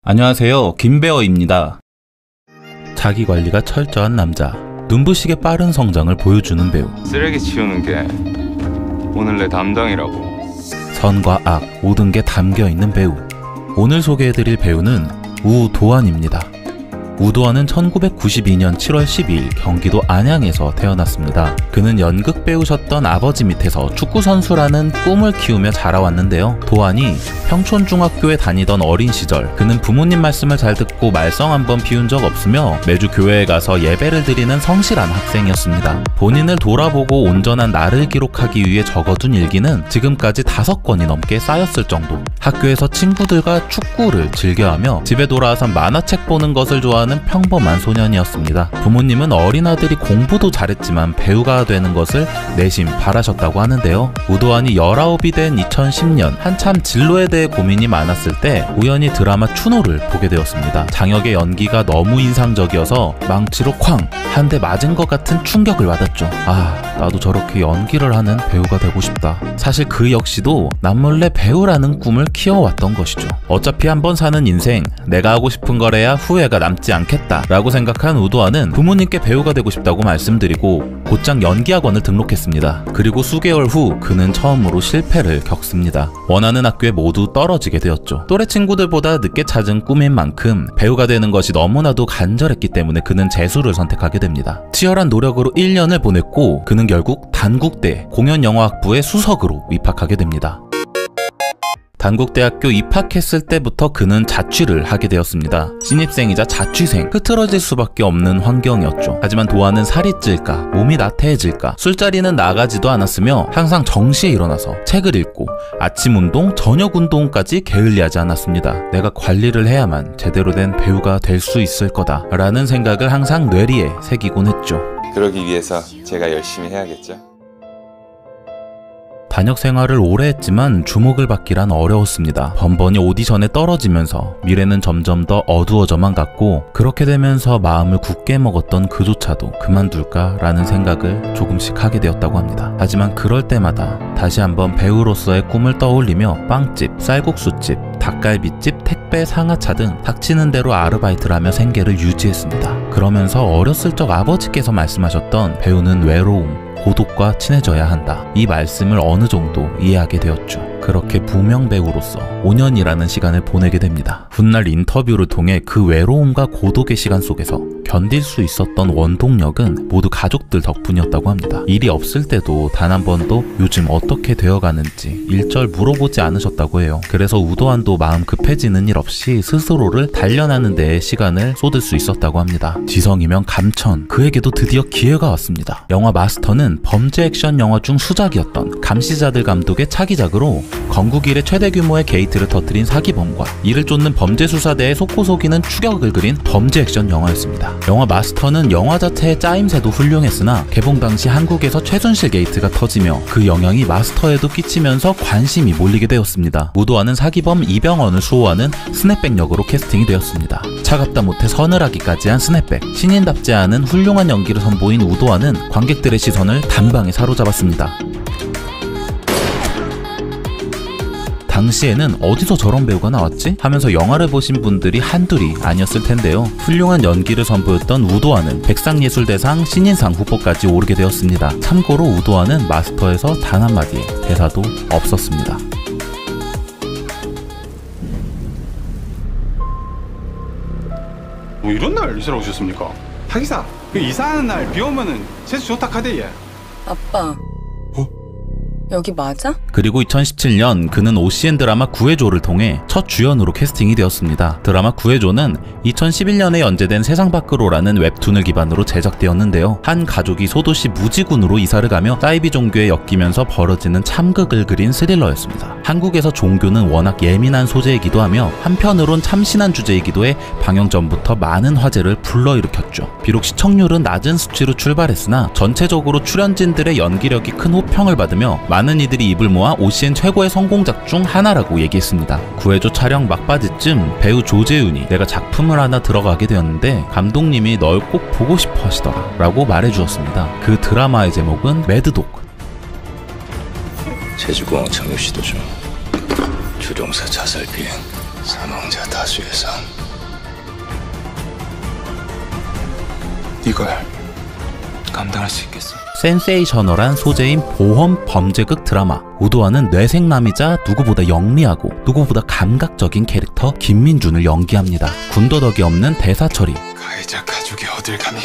안녕하세요, 김배어입니다. 자기관리가 철저한 남자, 눈부시게 빠른 성장을 보여주는 배우. 쓰레기 치우는 게 오늘 내 담당이라고. 선과 악, 모든 게 담겨있는 배우. 오늘 소개해드릴 배우는 우도환입니다. 우도환은 1992년 7월 12일 경기도 안양에서 태어났습니다. 그는 연극 배우셨던 아버지 밑에서 축구선수라는 꿈을 키우며 자라왔는데요. 도환이 평촌중학교에 다니던 어린 시절, 그는 부모님 말씀을 잘 듣고 말썽 한번 피운 적 없으며 매주 교회에 가서 예배를 드리는 성실한 학생이었습니다. 본인을 돌아보고 온전한 나를 기록하기 위해 적어둔 일기는 지금까지 5권이 넘게 쌓였을 정도. 학교에서 친구들과 축구를 즐겨하며 집에 돌아와서 만화책 보는 것을 좋아하는 평범한 소년이었습니다. 부모님은 어린 아들이 공부도 잘했지만 배우가 되는 것을 내심 바라셨다고 하는데요. 우도환이 19이 된 2010년 한참 진로에 대해 고민이 많았을 때 우연히 드라마 추노를 보게 되었습니다. 장혁의 연기가 너무 인상적이어서 망치로 쾅! 한 대 맞은 것 같은 충격을 받았죠. 아, 나도 저렇게 연기를 하는 배우가 되고 싶다. 사실 그 역시도 남몰래 배우라는 꿈을 키워왔던 것이죠. 어차피 한번 사는 인생, 내가 하고 싶은 거래야 후회가 남지 않겠다 라고 생각한 우도환은 부모님께 배우가 되고 싶다고 말씀드리고 곧장 연기학원을 등록했습니다. 그리고 수개월 후 그는 처음으로 실패를 겪습니다. 원하는 학교에 모두 떨어지게 되었죠. 또래 친구들보다 늦게 찾은 꿈인 만큼 배우가 되는 것이 너무나도 간절했기 때문에 그는 재수를 선택하게 됩니다. 치열한 노력으로 1년을 보냈고 그는 결국 단국대 공연영화학부의 수석으로 입학하게 됩니다. 단국대학교 입학했을 때부터 그는 자취를 하게 되었습니다. 신입생이자 자취생, 흐트러질 수밖에 없는 환경이었죠. 하지만 도환은 살이 찔까, 몸이 나태해질까, 술자리는 나가지도 않았으며 항상 정시에 일어나서 책을 읽고 아침 운동, 저녁 운동까지 게을리하지 않았습니다. 내가 관리를 해야만 제대로 된 배우가 될 수 있을 거다 라는 생각을 항상 뇌리에 새기곤 했죠. 그러기 위해서 제가 열심히 해야겠죠. 단역 생활을 오래 했지만 주목을 받기란 어려웠습니다. 번번이 오디션에 떨어지면서 미래는 점점 더 어두워져만 갔고 그렇게 되면서 마음을 굳게 먹었던 그조차도 그만둘까 라는 생각을 조금씩 하게 되었다고 합니다. 하지만 그럴 때마다 다시 한번 배우로서의 꿈을 떠올리며 빵집, 쌀국수집, 닭갈비집, 택배, 상하차 등 닥치는 대로 아르바이트를 하며 생계를 유지했습니다. 그러면서 어렸을 적 아버지께서 말씀하셨던 배우는 외로움, 고독과 친해져야 한다. 이 말씀을 어느 정도 이해하게 되었죠. 그렇게 무명 배우로서 5년이라는 시간을 보내게 됩니다. 훗날 인터뷰를 통해 그 외로움과 고독의 시간 속에서 견딜 수 있었던 원동력은 모두 가족들 덕분이었다고 합니다. 일이 없을 때도 단 한 번도 요즘 어떻게 되어가는지 일절 물어보지 않으셨다고 해요. 그래서 우도환도 마음 급해지는 일 없이 스스로를 단련하는 데에 시간을 쏟을 수 있었다고 합니다. 지성이면 감천, 그에게도 드디어 기회가 왔습니다. 영화 마스터는 범죄 액션 영화 중 수작이었던 감시자들 감독의 차기작으로 건국 이래 최대 규모의 게이트를 터뜨린 사기범과 이를 쫓는 범죄수사대의 속고속이는 추격을 그린 범죄 액션 영화였습니다. 영화 마스터는 영화 자체의 짜임새도 훌륭했으나 개봉 당시 한국에서 최순실 게이트가 터지며 그 영향이 마스터에도 끼치면서 관심이 몰리게 되었습니다. 우도환은 사기범 이병헌을 수호하는 스냅백 역으로 캐스팅이 되었습니다. 차갑다 못해 서늘하기까지 한 스냅백, 신인답지 않은 훌륭한 연기를 선보인 우도환은 관객들의 시선을 단방에 사로잡았습니다. 당시에는 어디서 저런 배우가 나왔지? 하면서 영화를 보신 분들이 한둘이 아니었을 텐데요. 훌륭한 연기를 선보였던 우도환은 백상예술대상 신인상 후보까지 오르게 되었습니다. 참고로 우도환은 마스터에서 단 한마디의 대사도 없었습니다. 뭐 이런 날 이사를 오셨습니까? 하기사, 그 이사하는 날 비 오면은 세수 좋다 카대 얘. 아빠. 여기 맞아? 그리고 2017년 그는 OCN 드라마 구해줘를 통해 첫 주연으로 캐스팅이 되었습니다. 드라마 구해줘는 2011년에 연재된 세상 밖으로라는 웹툰을 기반으로 제작되었는데요. 한 가족이 소도시 무지군으로 이사를 가며 사이비 종교에 엮이면서 벌어지는 참극을 그린 스릴러였습니다. 한국에서 종교는 워낙 예민한 소재이기도 하며 한편으론 참신한 주제이기도 해 방영 전부터 많은 화제를 불러일으켰죠. 비록 시청률은 낮은 수치로 출발했으나 전체적으로 출연진들의 연기력이 큰 호평을 받으며 많은 이들이 입을 모아 OCN 최고의 성공작 중 하나라고 얘기했습니다. 구해줘 촬영 막바지쯤 배우 조재윤이 내가 작품을 하나 들어가게 되었는데 감독님이 널 꼭 보고 싶어 하시더라 라고 말해주었습니다. 그 드라마의 제목은 매드독. 제주공항 착륙 시도 중 조종사 자살 비행 사망자 다수의 삶. 이걸 감당할 수 있겠어? 센세이셔널한 소재인 보험 범죄극 드라마. 우도환은 뇌생남이자 누구보다 영리하고 누구보다 감각적인 캐릭터 김민준을 연기합니다. 군더더기 없는 대사 처리. 가해자 가족이 어딜 감히?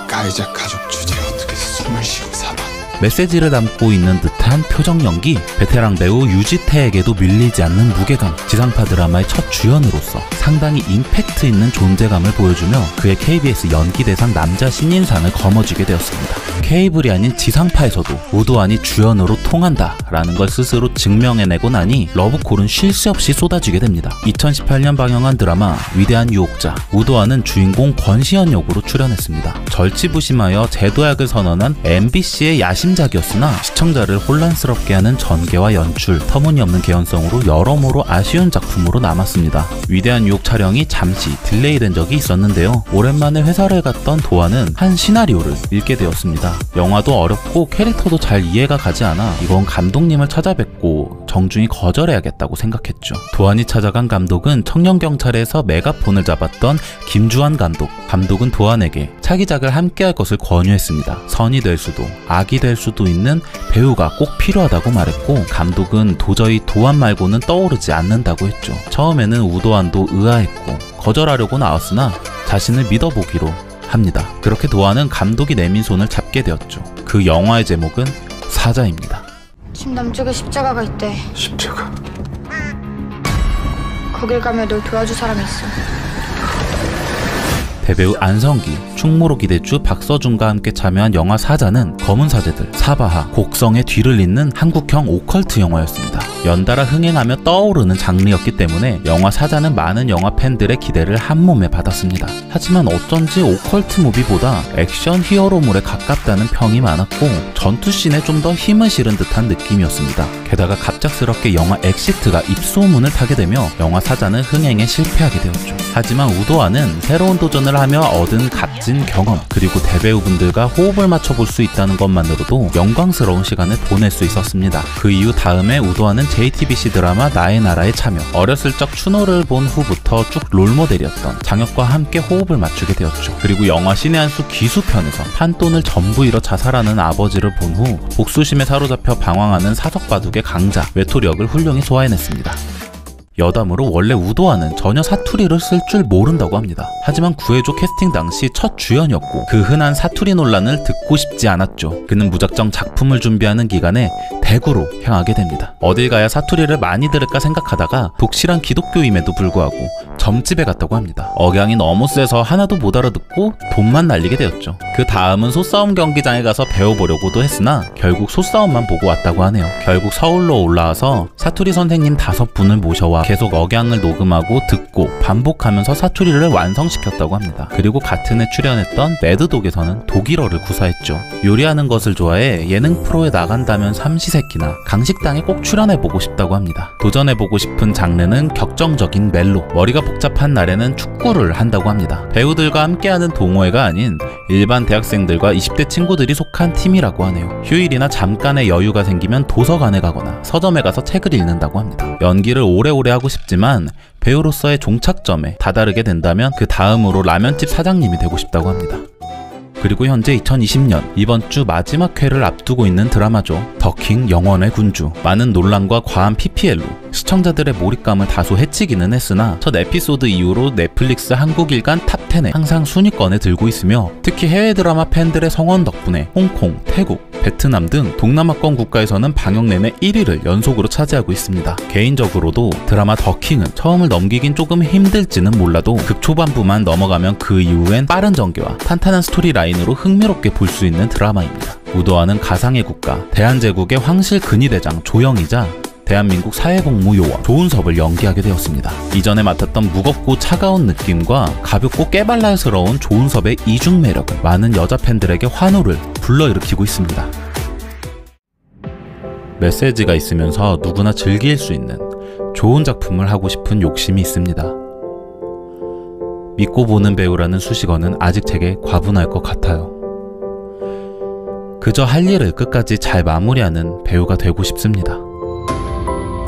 가해자 가족 주제에 어떻게 숨을 쉬고 살아? 메시지를 담고 있는 듯한 표정 연기, 베테랑 배우 유지태에게도 밀리지 않는 무게감, 지상파 드라마의 첫 주연으로서 상당히 임팩트 있는 존재감을 보여주며 그의 KBS 연기대상 남자 신인상을 거머쥐게 되었습니다. 케이블이 아닌 지상파에서도 우도환이 주연으로 통한다 라는 걸 스스로 증명해내고 나니 러브콜은 쉴 새 없이 쏟아지게 됩니다. 2018년 방영한 드라마 위대한 유혹자, 우도환은 주인공 권시현 역으로 출연했습니다. 절치부심하여 제도약을 선언한 MBC의 야심작이었으나 시청자를 혼란스럽게 하는 전개와 연출, 터무니없는 개연성으로 여러모로 아쉬운 작품으로 남았습니다. 위대한 유혹 촬영이 잠시 딜레이된 적이 있었는데요. 오랜만에 회사를 갔던 도환은 한 시나리오를 읽게 되었습니다. 영화도 어렵고 캐릭터도 잘 이해가 가지 않아 이건 감독님을 찾아뵙고 정중히 거절해야겠다고 생각했죠. 도환이 찾아간 감독은 청년경찰에서 메가폰을 잡았던 김주환 감독. 감독은 도환에게 차기작을 함께할 것을 권유했습니다. 선이 될 수도 악이 될 수도 있는 배우가 꼭 필요하다고 말했고 감독은 도저히 도환 말고는 떠오르지 않는다고 했죠. 처음에는 우도환도 의아했고 거절하려고 나왔으나 자신을 믿어보기로 합니다. 그렇게 도환은 감독이 내민 손을 잡게 되었죠. 그 영화의 제목은 사자입니다. 집 남쪽에 십자가가 있대. 십자가? 거길 가면 널 도와줄 사람이 있어. 대배우 안성기, 충무로 기대주 박서준과 함께 참여한 영화 사자는 검은 사제들, 사바하, 곡성의 뒤를 잇는 한국형 오컬트 영화였습니다. 연달아 흥행하며 떠오르는 장르였기 때문에 영화 사자는 많은 영화 팬들의 기대를 한몸에 받았습니다. 하지만 어쩐지 오컬트 무비보다 액션 히어로물에 가깝다는 평이 많았고 전투씬에 좀 더 힘을 실은 듯한 느낌이었습니다. 게다가 갑작스럽게 영화 엑시트가 입소문을 타게 되며 영화 사자는 흥행에 실패하게 되었죠. 하지만 우도환은 새로운 도전을 하며 얻은 값진 경험 그리고 대배우분들과 호흡을 맞춰볼 수 있다는 것만으로도 영광스러운 시간을 보낼 수 있었습니다. 그 이후 다음에 우도환은 JTBC 드라마 나의 나라에 참여, 어렸을 적 추노를 본 후부터 쭉 롤모델이었던 장혁과 함께 호흡을 맞추게 되었죠. 그리고 영화 신의 한 수 기수편에서 판돈을 전부 잃어 자살하는 아버지를 본 후 복수심에 사로잡혀 방황하는 사석바둑의 강자 외톨역을 훌륭히 소화해냈습니다. 여담으로 원래 우도환은 전혀 사투리를 쓸 줄 모른다고 합니다. 하지만 구해줘 캐스팅 당시 첫 주연이었고 그 흔한 사투리 논란을 듣고 싶지 않았죠. 그는 무작정 작품을 준비하는 기간에 대구로 향하게 됩니다. 어딜 가야 사투리를 많이 들을까 생각하다가 독실한 기독교임에도 불구하고 점집에 갔다고 합니다. 억양이 너무 세서 하나도 못 알아듣고 돈만 날리게 되었죠. 그 다음은 소싸움 경기장에 가서 배워보려고도 했으나 결국 소싸움만 보고 왔다고 하네요. 결국 서울로 올라와서 사투리 선생님 5분을 모셔와 계속 억양을 녹음하고 듣고 반복하면서 사투리를 완성시켰다고 합니다. 그리고 같은 해 출연했던 매드독에서는 독일어를 구사했죠. 요리하는 것을 좋아해 예능 프로에 나간다면 삼시세끼나 강식당에 꼭 출연해보고 싶다고 합니다. 도전해보고 싶은 장르는 격정적인 멜로, 머리가 복잡한 날에는 축구를 한다고 합니다. 배우들과 함께하는 동호회가 아닌 일반 대학생들과 20대 친구들이 속한 팀이라고 하네요. 휴일이나 잠깐의 여유가 생기면 도서관에 가거나 서점에 가서 책을 읽는다고 합니다. 연기를 오래오래 하고 싶지만 배우로서의 종착점에 다다르게 된다면 그 다음으로 라면집 사장님이 되고 싶다고 합니다. 그리고 현재 2020년 이번 주 마지막 회를 앞두고 있는 드라마죠. 더킹 영원의 군주. 많은 논란과 과한 PPL로 시청자들의 몰입감을 다소 해치기는 했으나 첫 에피소드 이후로 넷플릭스 한국 일간 탑10에 항상 순위권에 들고 있으며 특히 해외 드라마 팬들의 성원 덕분에 홍콩, 태국, 베트남 등 동남아권 국가에서는 방영 내내 1위를 연속으로 차지하고 있습니다. 개인적으로도 드라마 더킹은 처음을 넘기긴 조금 힘들지는 몰라도 극초반부만 넘어가면 그 이후엔 빠른 전개와 탄탄한 스토리라인으로 흥미롭게 볼 수 있는 드라마입니다. 우도환은 가상의 국가 대한제국의 황실 근위대장 조영이자 대한민국 사회복무요원 조은섭을 연기하게 되었습니다. 이전에 맡았던 무겁고 차가운 느낌과 가볍고 깨발랄스러운 조은섭의 이중 매력은 많은 여자 팬들에게 환호를 불러일으키고 있습니다. 메시지가 있으면서 누구나 즐길 수 있는 좋은 작품을 하고 싶은 욕심이 있습니다. 믿고 보는 배우라는 수식어는 아직 제게 과분할 것 같아요. 그저 할 일을 끝까지 잘 마무리하는 배우가 되고 싶습니다.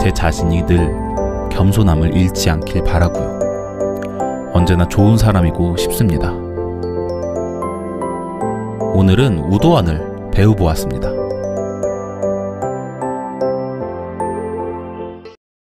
제 자신이 늘 겸손함을 잃지 않길 바라고요. 언제나 좋은 사람이고 싶습니다. 오늘은 우도환을 배워보았습니다.